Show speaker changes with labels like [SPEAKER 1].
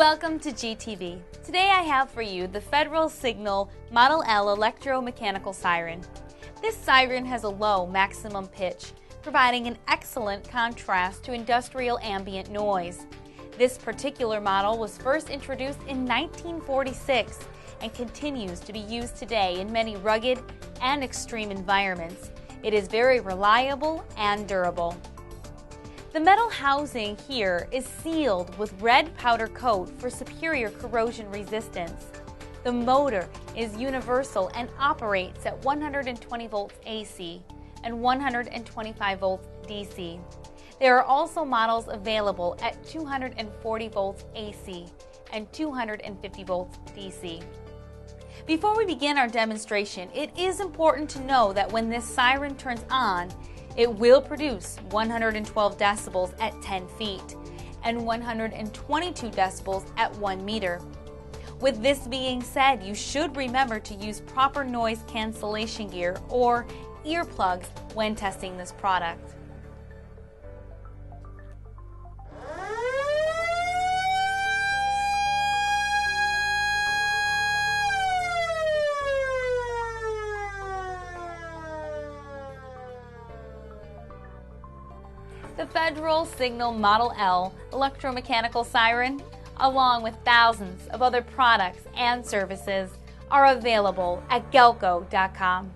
[SPEAKER 1] Welcome to GTV. Today I have for you the Federal Signal Model L electromechanical siren. This siren has a low maximum pitch, providing an excellent contrast to industrial ambient noise. This particular model was first introduced in 1946 and continues to be used today in many rugged and extreme environments. It is very reliable and durable. The metal housing here is sealed with red powder coat for superior corrosion resistance. The motor is universal and operates at 120 volts AC and 125 volts DC. There are also models available at 240 volts AC and 250 volts DC. Before we begin our demonstration, it is important to know that when this siren turns on, it will produce 112 decibels at 10 feet and 122 decibels at 1 meter. With this being said, you should remember to use proper noise cancellation gear or earplugs when testing this product. The Federal Signal Model L electromechanical siren, along with thousands of other products and services, are available at gelco.com.